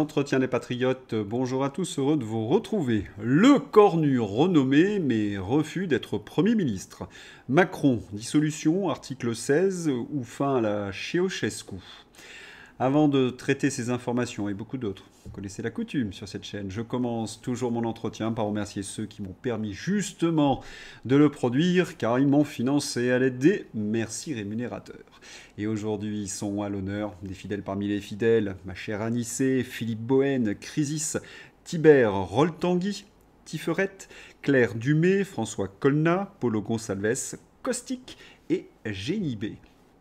entretiens des patriotes, bonjour à tous, heureux de vous retrouver. Le cornu renommé, mais refus d'être Premier ministre. Macron, dissolution, article 16, ou fin à la Ceausescu. Avant de traiter ces informations et beaucoup d'autres, vous connaissez la coutume sur cette chaîne, je commence toujours mon entretien par remercier ceux qui m'ont permis justement de le produire, car ils m'ont financé à l'aide des merci rémunérateurs. Et aujourd'hui sont à l'honneur des fidèles parmi les fidèles, ma chère Anissé, Philippe Bohen, Crisis, Tibère Roltangui, Tifferette, Claire Dumay, François Colna, Paulo Gonçalves, Caustic et Génie B.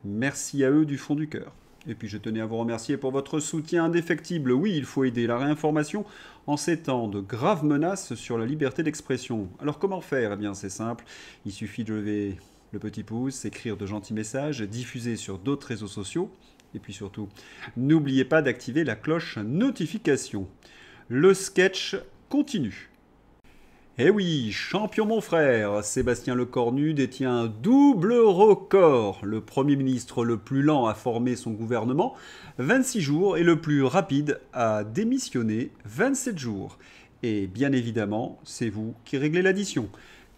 Merci à eux du fond du cœur. Et puis je tenais à vous remercier pour votre soutien indéfectible. Oui, il faut aider la réinformation en ces temps de graves menaces sur la liberté d'expression. Alors comment faire? Eh bien c'est simple, il suffit de lever le petit pouce, écrire de gentils messages, diffuser sur d'autres réseaux sociaux. Et puis surtout, n'oubliez pas d'activer la cloche notification. Le sketch continue. Eh oui, champion mon frère, Sébastien Lecornu détient un double record. Le Premier ministre le plus lent à former son gouvernement, 26 jours, et le plus rapide à démissionner, 27 jours. Et bien évidemment, c'est vous qui réglez l'addition.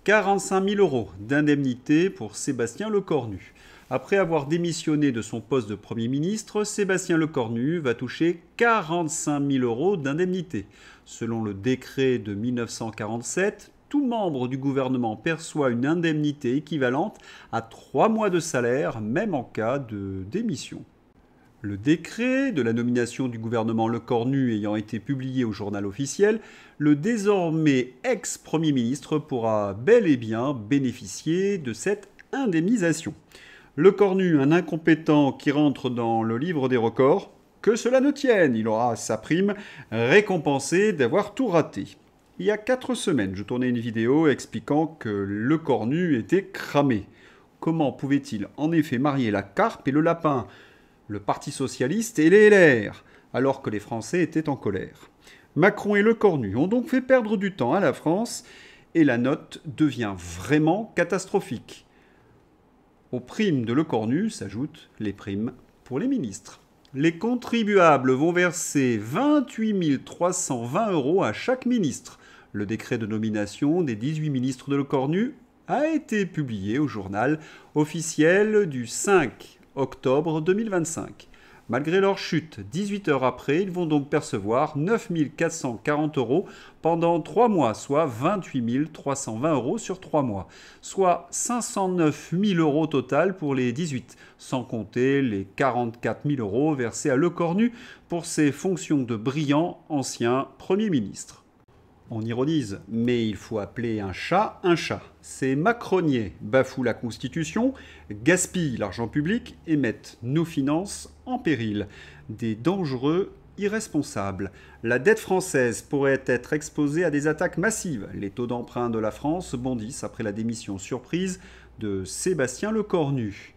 45 000 € d'indemnité pour Sébastien Lecornu. Après avoir démissionné de son poste de Premier ministre, Sébastien Lecornu va toucher 45 000 € d'indemnité. Selon le décret de 1947, tout membre du gouvernement perçoit une indemnité équivalente à 3 mois de salaire, même en cas de démission. Le décret de la nomination du gouvernement Lecornu ayant été publié au journal officiel, le désormais ex-Premier ministre pourra bel et bien bénéficier de cette indemnisation. Lecornu, un incompétent qui rentre dans le livre des records, que cela ne tienne, il aura sa prime récompensée d'avoir tout raté. Il y a 4 semaines, je tournais une vidéo expliquant que Lecornu était cramé. Comment pouvait-il en effet marier la carpe et le lapin, le Parti socialiste et les LR, alors que les Français étaient en colère? Macron et Lecornu ont donc fait perdre du temps à la France et la note devient vraiment catastrophique. Aux primes de Lecornu s'ajoutent les primes pour les ministres. Les contribuables vont verser 28 320 € à chaque ministre. Le décret de nomination des 18 ministres de Lecornu a été publié au journal officiel du 5 octobre 2025. Malgré leur chute, 18 heures après, ils vont donc percevoir 9 440 € pendant 3 mois, soit 28 320 € sur 3 mois, soit 509 000 € total pour les 18, sans compter les 44 000 € versés à Lecornu pour ses fonctions de brillant ancien Premier ministre. On ironise, mais il faut appeler un chat un chat. Ces macroniers bafouent la Constitution, gaspillent l'argent public et mettent nos finances en péril. Des dangereux irresponsables. La dette française pourrait être exposée à des attaques massives. Les taux d'emprunt de la France bondissent après la démission surprise de Sébastien Lecornu.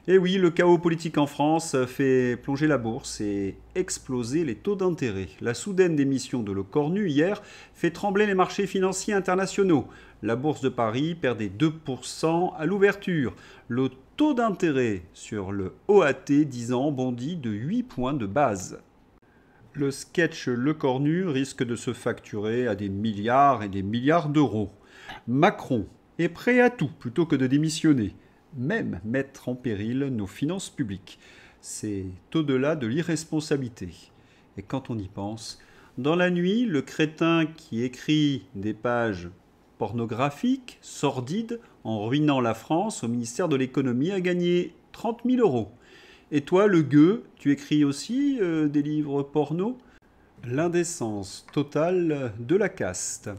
Et oui, le chaos politique en France fait plonger la bourse et exploser les taux d'intérêt. La soudaine démission de Lecornu hier fait trembler les marchés financiers internationaux. La bourse de Paris perdait 2% à l'ouverture. Le taux d'intérêt sur le OAT 10 ans bondit de 8 points de base. Le sketch Lecornu risque de se facturer à des milliards et des milliards d'euros. Macron est prêt à tout plutôt que de démissionner. Même mettre en péril nos finances publiques. C'est au-delà de l'irresponsabilité. Et quand on y pense, dans la nuit, le crétin qui écrit des pages pornographiques, sordides, en ruinant la France au ministère de l'économie, a gagné 30 000 €. Et toi, le gueux, tu écris aussi des livres porno? L'indécence totale de la caste.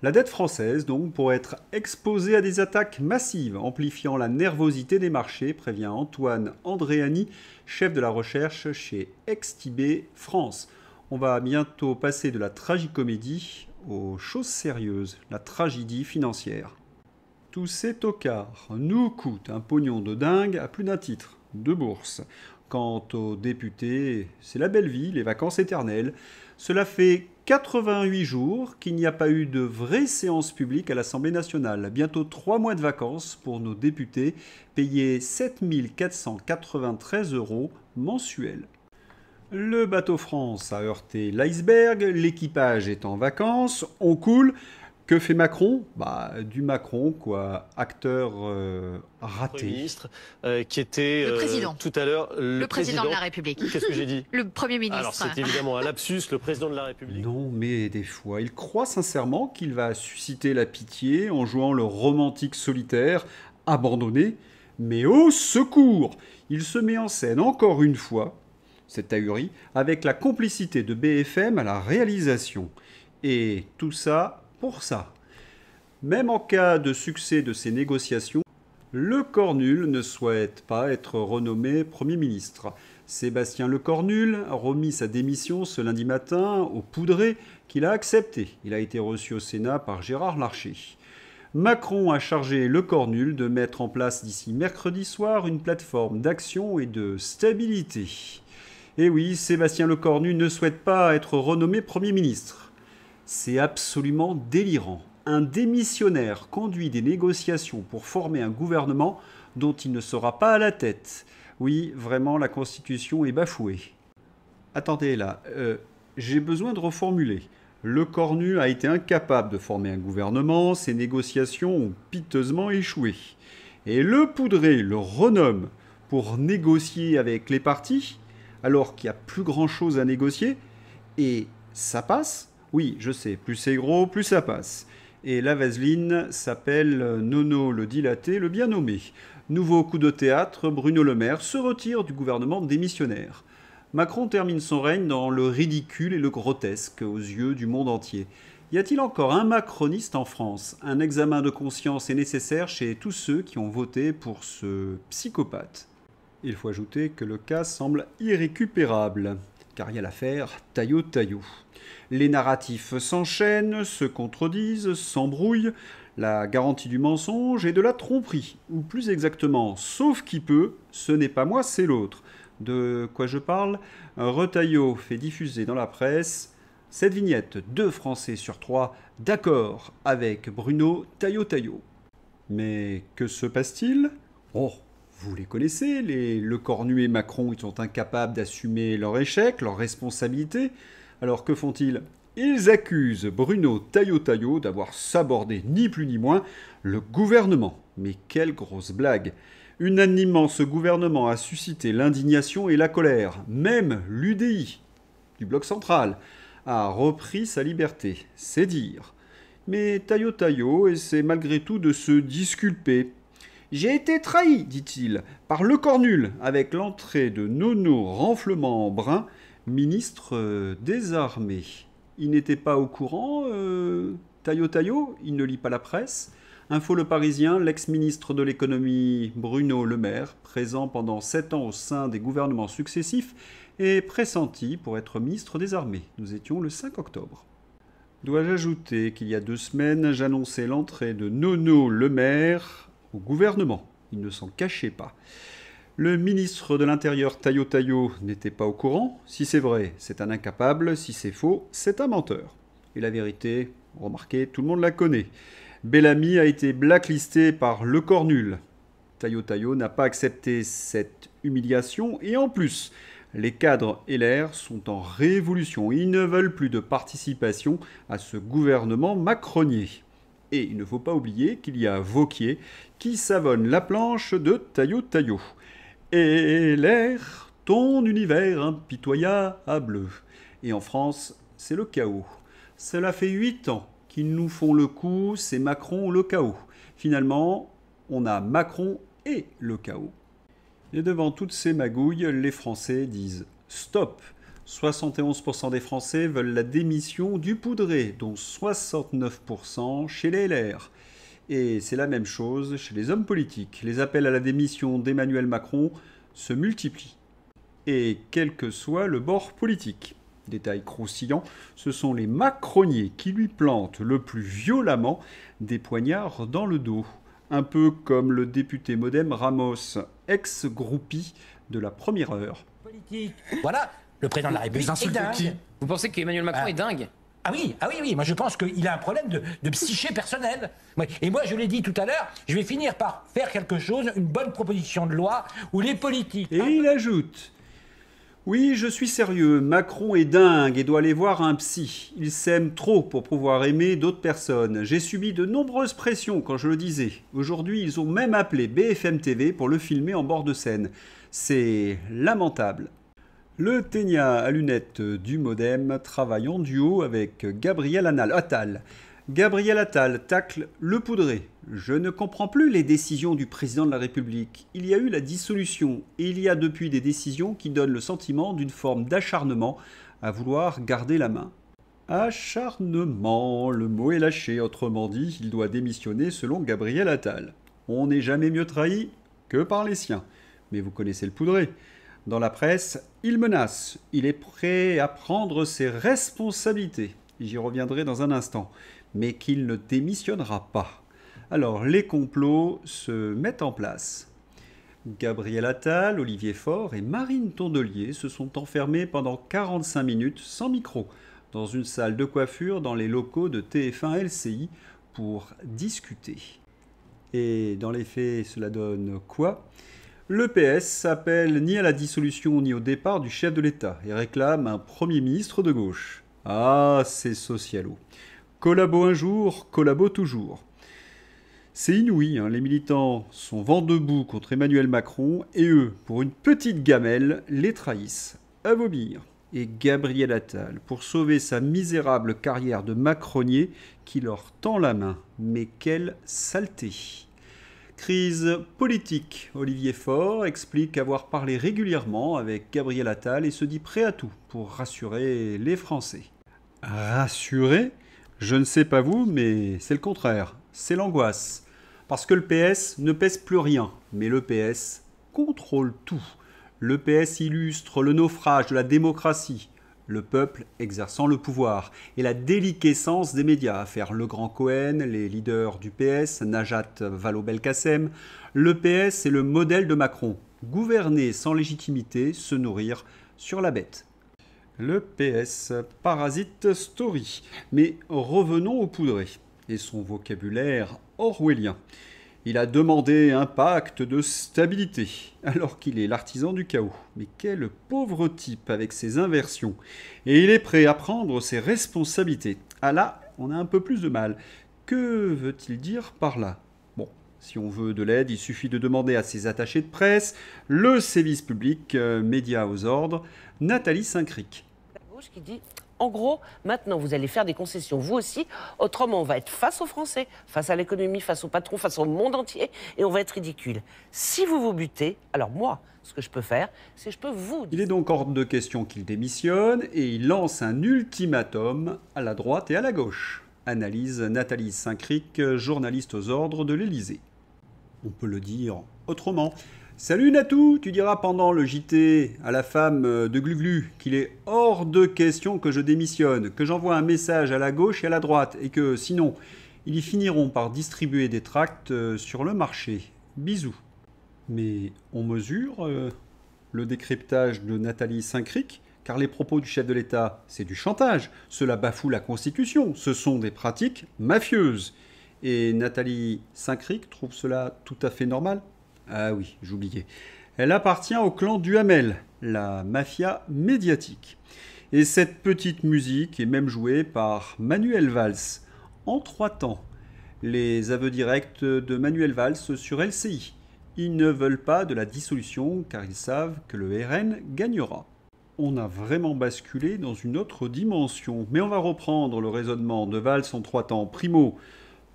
La dette française, donc, pourrait être exposée à des attaques massives, amplifiant la nervosité des marchés, prévient Antoine Andréani, chef de la recherche chez Extibé France. On va bientôt passer de la tragicomédie aux choses sérieuses, la tragédie financière. Tous ces tocards nous coûtent un pognon de dingue à plus d'un titre de bourse. Quant aux députés, c'est la belle vie, les vacances éternelles. Cela fait 88 jours qu'il n'y a pas eu de vraie séance publique à l'Assemblée nationale. Bientôt 3 mois de vacances pour nos députés, payés 7 493 € mensuels. Le bateau France a heurté l'iceberg, l'équipage est en vacances, on coule. Que fait Macron? Bah, du Macron, quoi. Acteur Premier raté. ministre, qui était Le président. tout à l'heure Le président de la République. Qu'est-ce que j'ai dit? Le Premier Alors ministre. c'est évidemment un lapsus, le président de la République. Non, mais des fois, il croit sincèrement qu'il va susciter la pitié en jouant le romantique solitaire, abandonné. Mais au secours! Il se met en scène encore une fois, cette ahurie, avec la complicité de BFM à la réalisation. Et tout ça pour ça. Même en cas de succès de ces négociations, le Cornul ne souhaite pas être renommé Premier ministre. Sébastien Lecornu a remis sa démission ce lundi matin au Poudré, qu'il a accepté. Il a été reçu au Sénat par Gérard Larcher. Macron a chargé Lecornu de mettre en place d'ici mercredi soir une plateforme d'action et de stabilité. Et oui, Sébastien Lecornu ne souhaite pas être renommé Premier ministre. C'est absolument délirant. Un démissionnaire conduit des négociations pour former un gouvernement dont il ne sera pas à la tête. Oui, vraiment, la Constitution est bafouée. Attendez là, j'ai besoin de reformuler. Lecornu a été incapable de former un gouvernement, ses négociations ont piteusement échoué. Et le Poudré le renomme pour négocier avec les partis, alors qu'il n'y a plus grand-chose à négocier, et ça passe? Oui, je sais, plus c'est gros, plus ça passe. Et la vaseline s'appelle Nono le dilaté, le bien nommé. Nouveau coup de théâtre, Bruno Le Maire se retire du gouvernement démissionnaire. Macron termine son règne dans le ridicule et le grotesque aux yeux du monde entier. Y a-t-il encore un macroniste en France? Un examen de conscience est nécessaire chez tous ceux qui ont voté pour ce psychopathe. Il faut ajouter que le cas semble irrécupérable, car il y a l'affaire Taillot-Taillot. Les narratifs s'enchaînent, se contredisent, s'embrouillent. La garantie du mensonge et de la tromperie, ou plus exactement, sauf qui peut, ce n'est pas moi, c'est l'autre. De quoi je parle? Retailleau fait diffuser dans la presse cette vignette, 2 Français sur 3 d'accord avec Bruno Taillot-Taillot. Mais que se passe-t-il? Oh, vous les connaissez, les Lecornu et Macron, ils sont incapables d'assumer leur échec, leur responsabilité. Alors que font-ils? Ils accusent Bruno Taillot-Taillot d'avoir sabordé ni plus ni moins le gouvernement. Mais quelle grosse blague! Unanimement, ce gouvernement a suscité l'indignation et la colère. Même l'UDI, du bloc central, a repris sa liberté. C'est dire. Mais Taillot-Taillot essaie malgré tout de se disculper. J'ai été trahi, dit-il, par Lecornu, avec l'entrée de Nono Renflement-Brun, ministre des Armées. Il n'était pas au courant, Taillot-Taillot? Il ne lit pas la presse? Info Le Parisien, l'ex-ministre de l'économie Bruno Le Maire, présent pendant 7 ans au sein des gouvernements successifs, est pressenti pour être ministre des Armées. Nous étions le 5 octobre. Dois-je ajouter qu'il y a 2 semaines, j'annonçais l'entrée de Nono Le Maire au gouvernement. Il ne s'en cachait pas. Le ministre de l'Intérieur Taillot-Taillot n'était pas au courant. Si c'est vrai, c'est un incapable. Si c'est faux, c'est un menteur. Et la vérité, remarquez, tout le monde la connaît. Bellamy a été blacklisté par Lecornu. Taillot-Taillot n'a pas accepté cette humiliation et en plus, les cadres LR sont en révolution. Ils ne veulent plus de participation à ce gouvernement macronnier. Et il ne faut pas oublier qu'il y a Wauquiez qui savonne la planche de Taillot-Taillot. Et l'air, ton univers impitoyable. Et en France, c'est le chaos. Cela fait 8 ans qu'ils nous font le coup, c'est Macron le chaos. Finalement, on a Macron et le chaos. Et devant toutes ces magouilles, les Français disent stop. 71% des Français veulent la démission du Poudré, dont 69% chez les LR. Et c'est la même chose chez les hommes politiques. Les appels à la démission d'Emmanuel Macron se multiplient. Et quel que soit le bord politique. Détail croustillant, ce sont les macroniers qui lui plantent le plus violemment des poignards dans le dos. Un peu comme le député Modem Ramos, ex-groupie de la première heure. Politique. Voilà, le président de la République est dingue. Vous pensez qu'Emmanuel Macron est dingue? Ah oui, moi je pense qu'il a un problème de psyché personnelle. Ouais. Et moi je l'ai dit tout à l'heure, je vais finir par faire quelque chose, une bonne proposition de loi où les politiques... Et il ajoute, Oui, je suis sérieux. Macron est dingue et doit aller voir un psy. Il s'aime trop pour pouvoir aimer d'autres personnes. J'ai subi de nombreuses pressions quand je le disais. Aujourd'hui, ils ont même appelé BFM TV pour le filmer en bord de scène. C'est lamentable. Le ténia à lunettes du Modem travaille en duo avec Gabriel Attal. Gabriel Attal tacle le poudré. Je ne comprends plus les décisions du président de la République. Il y a eu la dissolution et il y a depuis des décisions qui donnent le sentiment d'une forme d'acharnement à vouloir garder la main. Acharnement, le mot est lâché, autrement dit, il doit démissionner selon Gabriel Attal. On n'est jamais mieux trahi que par les siens. Mais vous connaissez le poudré. Dans la presse, il menace, il est prêt à prendre ses responsabilités. J'y reviendrai dans un instant. Mais qu'il ne démissionnera pas. Alors, les complots se mettent en place. Gabriel Attal, Olivier Faure et Marine Tondelier se sont enfermés pendant 45 minutes sans micro dans une salle de coiffure dans les locaux de TF1 LCI pour discuter. Et dans les faits, cela donne quoi ? Le PS s'appelle ni à la dissolution ni au départ du chef de l'État et réclame un Premier ministre de gauche. Ah, c'est socialo. Collabo un jour, collabo toujours. C'est inouï, hein, les militants sont vent debout contre Emmanuel Macron et eux, pour une petite gamelle, les trahissent. À vomir. Et Gabriel Attal, pour sauver sa misérable carrière de macronnier, qui leur tend la main. Mais quelle saleté! Crise politique. Olivier Faure explique avoir parlé régulièrement avec Gabriel Attal et se dit prêt à tout pour rassurer les Français. Rassurer ? Je ne sais pas vous, mais c'est le contraire. C'est l'angoisse. Parce que le PS ne pèse plus rien, mais le PS contrôle tout. Le PS illustre le naufrage de la démocratie, le peuple exerçant le pouvoir, et la déliquescence des médias, à faire Le Grand Cohen, les leaders du PS, Najat Vallaud-Belkacem. Le PS est le modèle de Macron. Gouverner sans légitimité, se nourrir sur la bête. Le PS, Parasite Story. Mais revenons au poudré et son vocabulaire orwellien. Il a demandé un pacte de stabilité, alors qu'il est l'artisan du chaos. Mais quel pauvre type avec ses inversions. Et il est prêt à prendre ses responsabilités. Ah là, on a un peu plus de mal. Que veut-il dire par là ? Bon, si on veut de l'aide, il suffit de demander à ses attachés de presse, le service public, médias aux ordres, Nathalie Saint-Cric. Qui dit, en gros, maintenant vous allez faire des concessions, vous aussi, autrement on va être face aux Français, face à l'économie, face aux patrons, face au monde entier, et on va être ridicule. Si vous vous butez, alors moi, ce que je peux faire, c'est que je peux vous... Il est donc hors de question qu'il démissionne, et il lance un ultimatum à la droite et à la gauche. Analyse Nathalie Saint-Cric, journaliste aux ordres de l'Élysée. On peut le dire autrement. Salut Natou, tu diras pendant le JT à la femme de Gluglu qu'il est hors de question que je démissionne, que j'envoie un message à la gauche et à la droite, et que sinon, ils y finiront par distribuer des tracts sur le marché. Bisous. Mais on mesure le décryptage de Nathalie Saint-Cric, car les propos du chef de l'État, c'est du chantage. Cela bafoue la Constitution. Ce sont des pratiques mafieuses. Et Nathalie Saint-Cric trouve cela tout à fait normal. Ah oui, j'oubliais. Elle appartient au clan Duhamel, la mafia médiatique. Et cette petite musique est même jouée par Manuel Valls, en 3 temps. Les aveux directs de Manuel Valls sur LCI. Ils ne veulent pas de la dissolution car ils savent que le RN gagnera. On a vraiment basculé dans une autre dimension. Mais on va reprendre le raisonnement de Valls en 3 temps. Primo,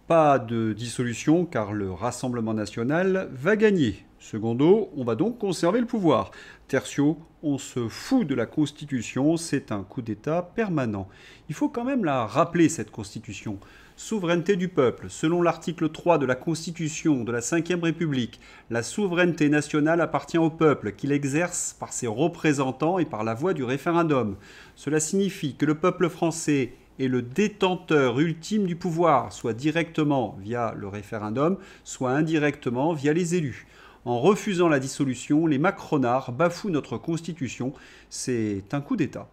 pas de dissolution car le Rassemblement national va gagner. Secondo, on va donc conserver le pouvoir. Tertio, on se fout de la Constitution, c'est un coup d'État permanent. Il faut quand même la rappeler, cette Constitution. Souveraineté du peuple. Selon l'article 3 de la Constitution de la Ve République, la souveraineté nationale appartient au peuple, qu'il exerce par ses représentants et par la voie du référendum. Cela signifie que le peuple français est le détenteur ultime du pouvoir, soit directement via le référendum, soit indirectement via les élus. En refusant la dissolution, les macronards bafouent notre Constitution. C'est un coup d'État.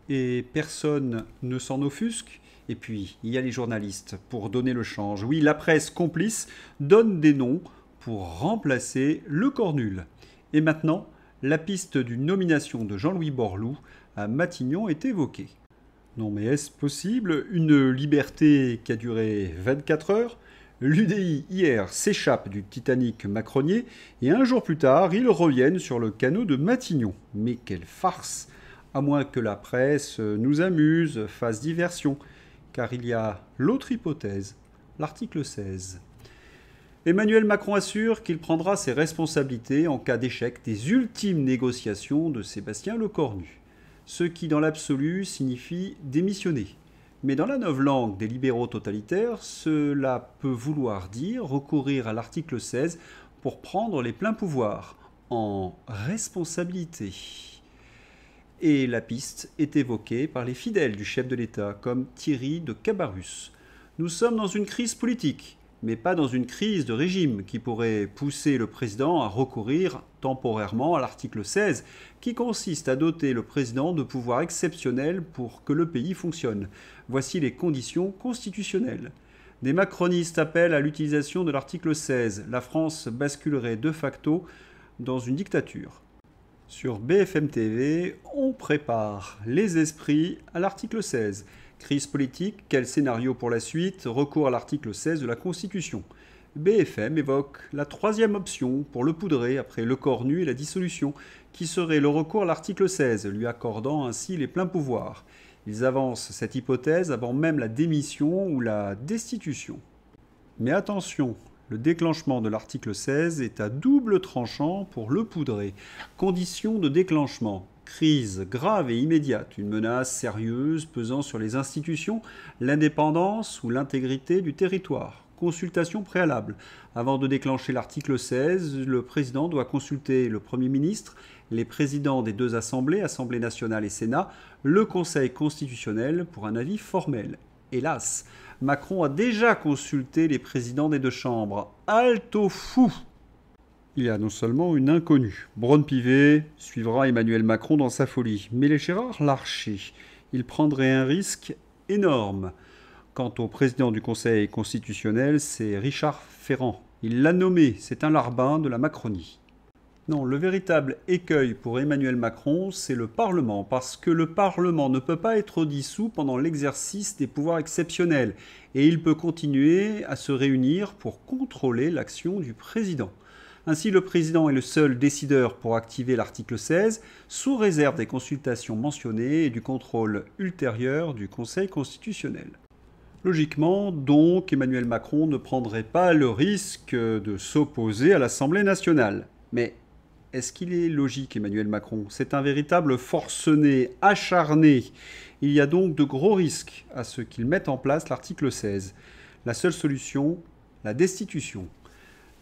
Et personne ne s'en offusque. Et puis, il y a les journalistes pour donner le change. Oui, la presse complice donne des noms pour remplacer le cornul. Et maintenant, la piste d'une nomination de Jean-Louis Borloo à Matignon est évoquée. Non mais est-ce possible? Une liberté qui a duré 24 heures? L'UDI hier s'échappe du Titanic macronnier et un jour plus tard, ils reviennent sur le canot de Matignon. Mais quelle farce! À moins que la presse nous amuse, fasse diversion, car il y a l'autre hypothèse, l'article 16. Emmanuel Macron assure qu'il prendra ses responsabilités en cas d'échec des ultimes négociations de Sébastien Lecornu, ce qui dans l'absolu signifie démissionner. Mais dans la novlangue des libéraux totalitaires, cela peut vouloir dire recourir à l'article 16 pour prendre les pleins pouvoirs, en responsabilité. Et la piste est évoquée par les fidèles du chef de l'État, comme Thierry de Cabarrus. Nous sommes dans une crise politique, mais pas dans une crise de régime qui pourrait pousser le président à recourir temporairement à l'article 16, qui consiste à doter le président de pouvoirs exceptionnels pour que le pays fonctionne. Voici les conditions constitutionnelles. Des macronistes appellent à l'utilisation de l'article 16. La France basculerait de facto dans une dictature. Sur BFM TV, on prépare les esprits à l'article 16. Crise politique, quel scénario pour la suite? Recours à l'article 16 de la Constitution. BFM évoque la troisième option pour le poudrer après Lecornu et la dissolution, qui serait le recours à l'article 16, lui accordant ainsi les pleins pouvoirs. Ils avancent cette hypothèse avant même la démission ou la destitution. Mais attention, le déclenchement de l'article 16 est à double tranchant pour le poudrer. Conditions de déclenchement. Crise grave et immédiate, une menace sérieuse pesant sur les institutions, l'indépendance ou l'intégrité du territoire. Consultation préalable. Avant de déclencher l'article 16, le président doit consulter le Premier ministre, les présidents des deux assemblées, Assemblée nationale et Sénat, le Conseil constitutionnel pour un avis formel. Hélas, Macron a déjà consulté les présidents des deux chambres. Alto fou! Il y a non seulement une inconnue. Braun-Pivet suivra Emmanuel Macron dans sa folie. Mais les Gérard Larcher, il prendrait un risque énorme. Quant au président du Conseil constitutionnel, c'est Richard Ferrand. Il l'a nommé, c'est un larbin de la Macronie. Non, le véritable écueil pour Emmanuel Macron, c'est le Parlement, parce que le Parlement ne peut pas être dissous pendant l'exercice des pouvoirs exceptionnels, et il peut continuer à se réunir pour contrôler l'action du président. Ainsi, le président est le seul décideur pour activer l'article 16, sous réserve des consultations mentionnées et du contrôle ultérieur du Conseil constitutionnel. Logiquement, donc, Emmanuel Macron ne prendrait pas le risque de s'opposer à l'Assemblée nationale. Mais est-ce qu'il est logique, Emmanuel Macron? C'est un véritable forcené, acharné. Il y a donc de gros risques à ce qu'il mette en place l'article 16. La seule solution, la destitution.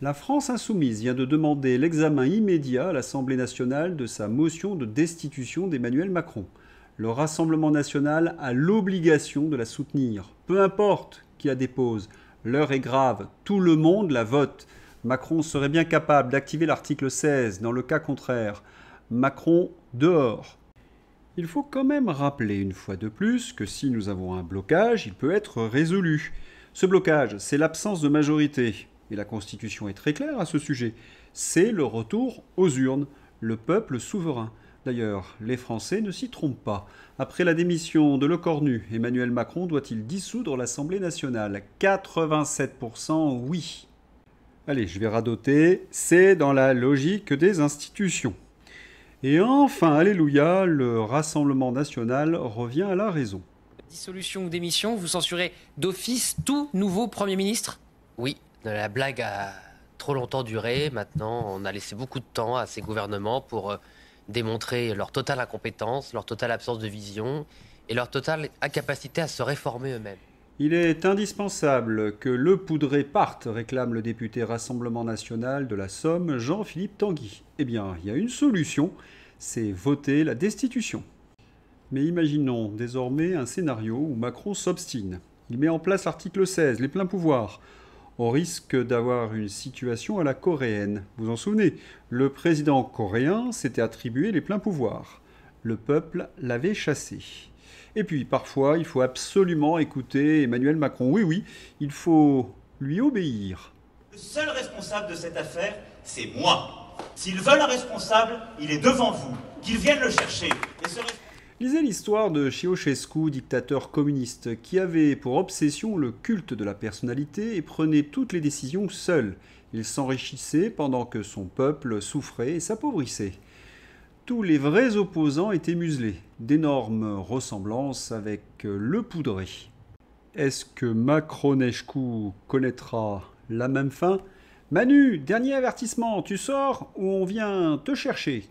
La France insoumise vient de demander l'examen immédiat à l'Assemblée nationale de sa motion de destitution d'Emmanuel Macron. Le Rassemblement national a l'obligation de la soutenir. Peu importe qui la dépose, l'heure est grave, tout le monde la vote. Macron serait bien capable d'activer l'article 16 dans le cas contraire. Macron dehors. Il faut quand même rappeler une fois de plus que si nous avons un blocage, il peut être résolu. Ce blocage, c'est l'absence de majorité. Et la Constitution est très claire à ce sujet. C'est le retour aux urnes, le peuple souverain. D'ailleurs, les Français ne s'y trompent pas. Après la démission de Lecornu, Emmanuel Macron doit-il dissoudre l'Assemblée nationale? 87% oui. Allez, je vais radoter. C'est dans la logique des institutions. Et enfin, alléluia, le Rassemblement national revient à la raison. Dissolution ou démission, vous censurez d'office tout nouveau Premier ministre? Oui, la blague a trop longtemps duré. Maintenant, on a laissé beaucoup de temps à ces gouvernements pour démontrer leur totale incompétence, leur totale absence de vision et leur totale incapacité à se réformer eux-mêmes. Il est indispensable que le poudré parte, réclame le député Rassemblement national de la Somme, Jean-Philippe Tanguy. Eh bien, il y a une solution, c'est voter la destitution. Mais imaginons désormais un scénario où Macron s'obstine. Il met en place l'article 16, les pleins pouvoirs. On risque d'avoir une situation à la coréenne. Vous en souvenez, le président coréen s'était attribué les pleins pouvoirs. Le peuple l'avait chassé. Et puis, parfois, il faut absolument écouter Emmanuel Macron. Oui, oui, il faut lui obéir. Le seul responsable de cette affaire, c'est moi. S'ils veulent un responsable, il est devant vous. Qu'ils viennent le chercher. Et ce Lisez l'histoire de Ceausescu, dictateur communiste, qui avait pour obsession le culte de la personnalité et prenait toutes les décisions seul. Il s'enrichissait pendant que son peuple souffrait et s'appauvrissait. Tous les vrais opposants étaient muselés, d'énormes ressemblances avec le poudré. Est-ce que Macronescu connaîtra la même fin ? Manu, dernier avertissement, tu sors ou on vient te chercher ?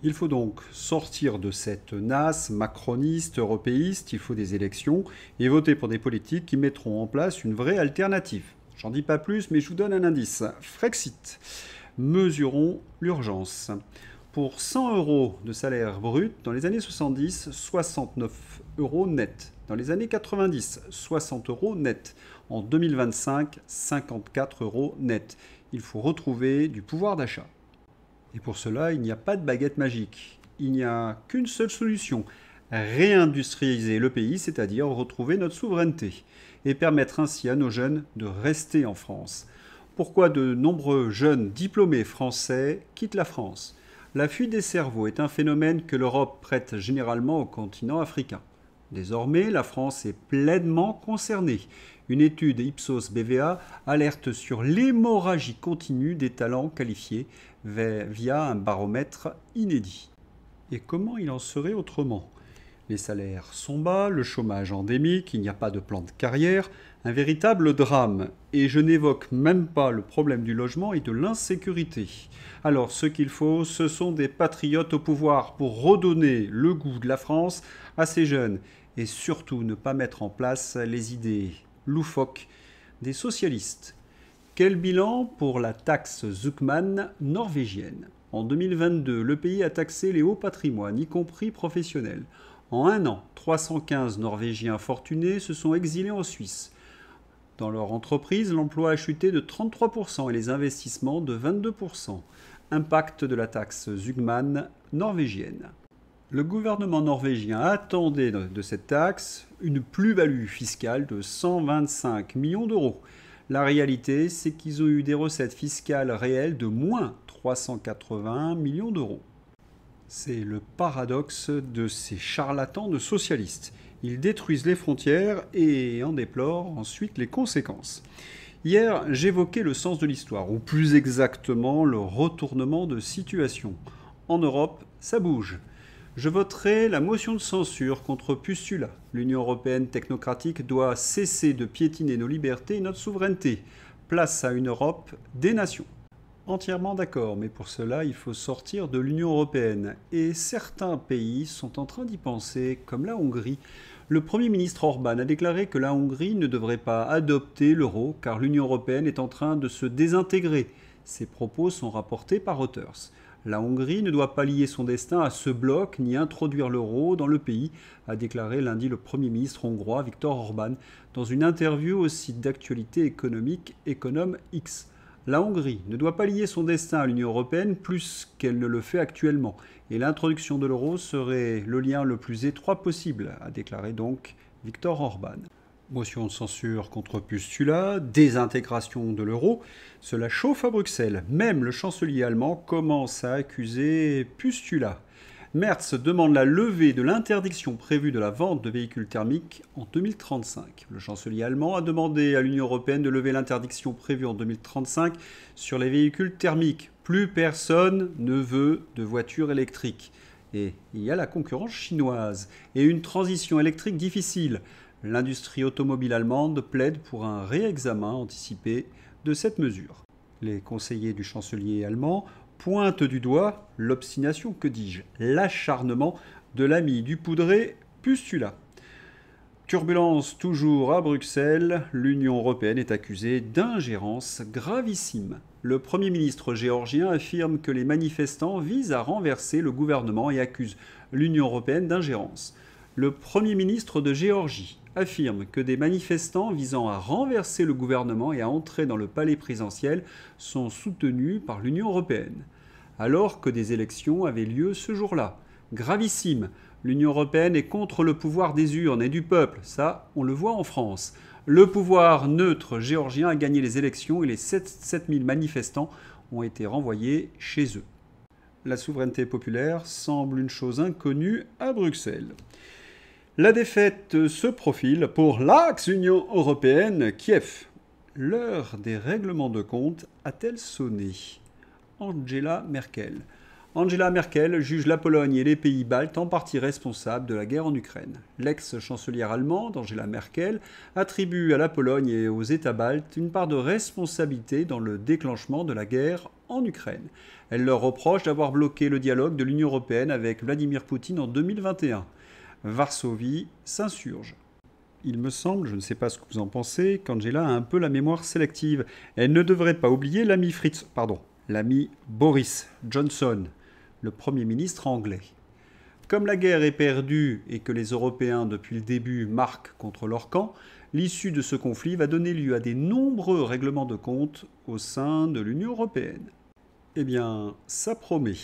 Il faut donc sortir de cette nasse macroniste, européiste, il faut des élections et voter pour des politiques qui mettront en place une vraie alternative. J'en dis pas plus, mais je vous donne un indice. Frexit. Mesurons l'urgence. Pour 100 € de salaire brut, dans les années 70, 69 € net. Dans les années 90, 60 € net. En 2025, 54 € net. Il faut retrouver du pouvoir d'achat. Et pour cela, il n'y a pas de baguette magique. Il n'y a qu'une seule solution. Réindustrialiser le pays, c'est-à-dire retrouver notre souveraineté. Et permettre ainsi à nos jeunes de rester en France. Pourquoi de nombreux jeunes diplômés français quittent la France ? La fuite des cerveaux est un phénomène que l'Europe prête généralement au continent africain. Désormais, la France est pleinement concernée. Une étude Ipsos BVA alerte sur l'hémorragie continue des talents qualifiés via un baromètre inédit. Et comment il en serait autrement ? Les salaires sont bas, le chômage endémique, il n'y a pas de plan de carrière, un véritable drame. Et je n'évoque même pas le problème du logement et de l'insécurité. Alors ce qu'il faut, ce sont des patriotes au pouvoir pour redonner le goût de la France à ces jeunes et surtout ne pas mettre en place les idées loufoques des socialistes. Quel bilan pour la taxe Zuckman norvégienne ? En 2022, le pays a taxé les hauts patrimoines, y compris professionnels. En un an, 315 Norvégiens fortunés se sont exilés en Suisse. Dans leur entreprise, l'emploi a chuté de 33% et les investissements de 22%. Impact de la taxe Zuckman norvégienne. Le gouvernement norvégien attendait de cette taxe une plus-value fiscale de 125 millions d'euros. La réalité, c'est qu'ils ont eu des recettes fiscales réelles de moins 381 millions d'euros. C'est le paradoxe de ces charlatans de socialistes. Ils détruisent les frontières et en déplorent ensuite les conséquences. Hier, j'évoquais le sens de l'histoire, ou plus exactement le retournement de situation. En Europe, ça bouge. Je voterai la motion de censure contre Pustula. L'Union européenne technocratique doit cesser de piétiner nos libertés et notre souveraineté. Place à une Europe des nations. Entièrement d'accord, mais pour cela, il faut sortir de l'Union européenne. Et certains pays sont en train d'y penser, comme la Hongrie. Le Premier ministre Orban a déclaré que la Hongrie ne devrait pas adopter l'euro car l'Union européenne est en train de se désintégrer. Ces propos sont rapportés par Reuters. La Hongrie ne doit pas lier son destin à ce bloc ni introduire l'euro dans le pays, a déclaré lundi le Premier ministre hongrois Viktor Orban dans une interview au site d'actualité économique Econom X. La Hongrie ne doit pas lier son destin à l'Union européenne plus qu'elle ne le fait actuellement, et l'introduction de l'euro serait le lien le plus étroit possible, a déclaré donc Viktor Orban. Motion de censure contre Pustula, désintégration de l'euro, cela chauffe à Bruxelles. Même le chancelier allemand commence à accuser Pustula. Merz demande la levée de l'interdiction prévue de la vente de véhicules thermiques en 2035. Le chancelier allemand a demandé à l'Union européenne de lever l'interdiction prévue en 2035 sur les véhicules thermiques. Plus personne ne veut de voitures électriques. Et il y a la concurrence chinoise et une transition électrique difficile. L'industrie automobile allemande plaide pour un réexamen anticipé de cette mesure. Les conseillers du chancelier allemand pointent du doigt l'obstination, que dis-je, l'acharnement de l'ami du poudré Pustula. Turbulence toujours à Bruxelles, l'Union européenne est accusée d'ingérence gravissime. Le Premier ministre géorgien affirme que les manifestants visent à renverser le gouvernement et accuse l'Union européenne d'ingérence. Le Premier ministre de Géorgie affirme que des manifestants visant à renverser le gouvernement et à entrer dans le palais présidentiel sont soutenus par l'Union européenne, alors que des élections avaient lieu ce jour-là. Gravissime, l'Union européenne est contre le pouvoir des urnes et du peuple, ça on le voit en France. Le pouvoir neutre géorgien a gagné les élections et les 7000 manifestants ont été renvoyés chez eux. la souveraineté populaire semble une chose inconnue à Bruxelles. La défaite se profile pour l'ex-Union européenne, Kiev. L'heure des règlements de compte a-t-elle sonné? Angela Merkel. Angela Merkel juge la Pologne et les pays baltes en partie responsables de la guerre en Ukraine. L'ex-chancelière allemande, Angela Merkel, attribue à la Pologne et aux États baltes une part de responsabilité dans le déclenchement de la guerre en Ukraine. Elle leur reproche d'avoir bloqué le dialogue de l'Union européenne avec Vladimir Poutine en 2021. Varsovie s'insurge. Il me semble, je ne sais pas ce que vous en pensez, qu'Angela a un peu la mémoire sélective. Elle ne devrait pas oublier l'ami Boris Johnson, le Premier ministre anglais. Comme la guerre est perdue et que les Européens, depuis le début, marquent contre leur camp, l'issue de ce conflit va donner lieu à des nombreux règlements de compte au sein de l'Union européenne. Eh bien, ça promet.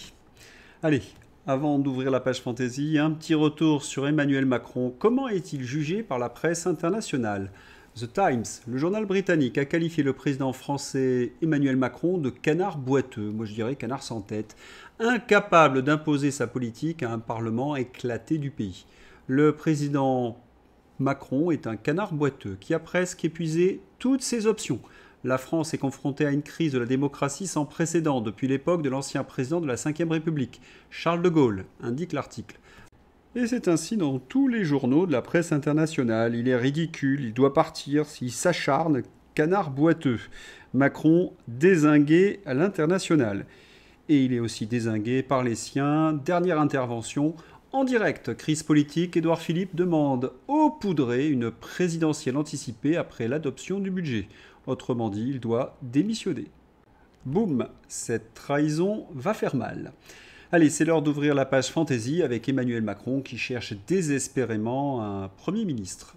Allez, avant d'ouvrir la page fantaisie, un petit retour sur Emmanuel Macron. Comment est-il jugé par la presse internationale ? The Times, le journal britannique, a qualifié le président français Emmanuel Macron de canard boiteux, moi je dirais canard sans tête, incapable d'imposer sa politique à un parlement éclaté du pays. Le président Macron est un canard boiteux qui a presque épuisé toutes ses options. La France est confrontée à une crise de la démocratie sans précédent depuis l'époque de l'ancien président de la Ve République, Charles de Gaulle, indique l'article. Et c'est ainsi dans tous les journaux de la presse internationale. Il est ridicule, il doit partir, s'il s'acharne, canard boiteux. Macron dézingué à l'international. Et il est aussi dézingué par les siens. Dernière intervention, en direct, crise politique, Édouard Philippe demande au poudré une présidentielle anticipée après l'adoption du budget. Autrement dit, il doit démissionner. Boum, cette trahison va faire mal. Allez, c'est l'heure d'ouvrir la page fantaisie avec Emmanuel Macron qui cherche désespérément un Premier ministre.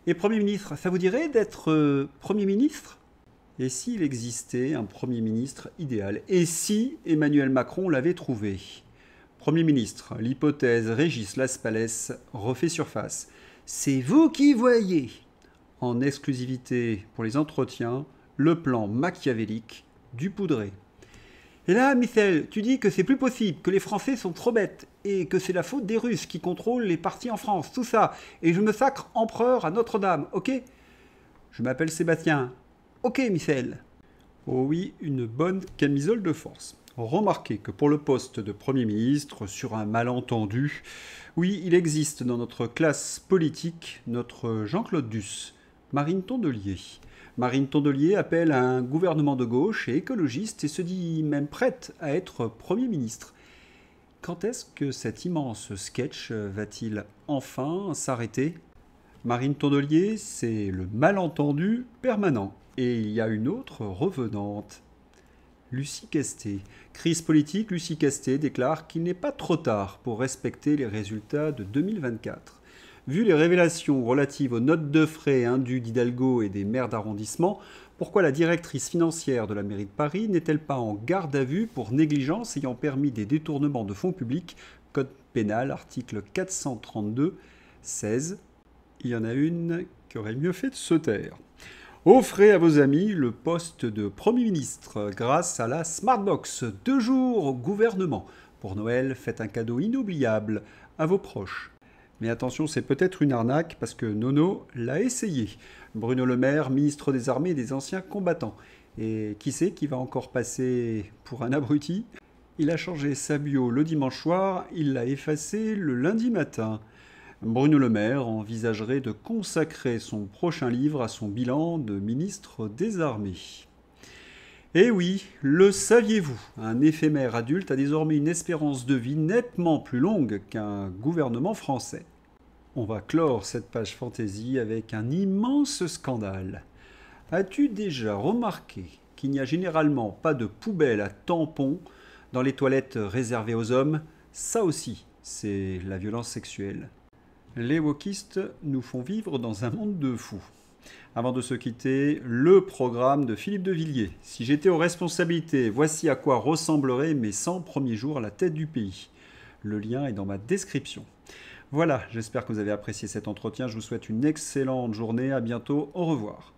Et Premier ministre, ça vous dirait d'être Premier ministre ? Et s'il existait un Premier ministre idéal ? Et si Emmanuel Macron l'avait trouvé ? Premier ministre, l'hypothèse Régis Laspalès refait surface. C'est vous qui voyez. En exclusivité pour les entretiens, le plan machiavélique du poudré. Et là, Michel, tu dis que c'est plus possible, que les Français sont trop bêtes, et que c'est la faute des Russes qui contrôlent les partis en France, tout ça, et je me sacre empereur à Notre-Dame, ok ? Je m'appelle Sébastien. Ok, Michel. Oh oui, une bonne camisole de force. Remarquez que pour le poste de Premier ministre, sur un malentendu, oui, il existe dans notre classe politique notre Jean-Claude Duss, Marine Tondelier. Marine Tondelier appelle à un gouvernement de gauche et écologiste et se dit même prête à être Premier ministre. Quand est-ce que cet immense sketch va-t-il enfin s'arrêter ? Marine Tondelier, c'est le malentendu permanent. Et il y a une autre revenante. Lucie Castet. Crise politique, Lucie Castet déclare qu'il n'est pas trop tard pour respecter les résultats de 2024. Vu les révélations relatives aux notes de frais indues d'Hidalgo et des maires d'arrondissement, pourquoi la directrice financière de la mairie de Paris n'est-elle pas en garde à vue pour négligence ayant permis des détournements de fonds publics ? Code pénal, article 432-16. Il y en a une qui aurait mieux fait de se taire. Offrez à vos amis le poste de Premier ministre grâce à la Smartbox. 2 jours au gouvernement. Pour Noël, faites un cadeau inoubliable à vos proches. Mais attention, c'est peut-être une arnaque parce que Nono l'a essayé. Bruno Le Maire, ministre des Armées et des Anciens Combattants. Et qui c'est qui va encore passer pour un abruti ? Il a changé sa bio le dimanche soir, il l'a effacé le lundi matin. Bruno Le Maire envisagerait de consacrer son prochain livre à son bilan de ministre des Armées. Eh oui, le saviez-vous, un éphémère adulte a désormais une espérance de vie nettement plus longue qu'un gouvernement français. On va clore cette page fantaisie avec un immense scandale. As-tu déjà remarqué qu'il n'y a généralement pas de poubelle à tampons dans les toilettes réservées aux hommes ? Ça aussi, c'est la violence sexuelle. Les wokistes nous font vivre dans un monde de fous. Avant de se quitter, le programme de Philippe de Villiers. Si j'étais aux responsabilités, voici à quoi ressembleraient mes 100 premiers jours à la tête du pays. Le lien est dans ma description. Voilà, j'espère que vous avez apprécié cet entretien. Je vous souhaite une excellente journée. À bientôt. Au revoir.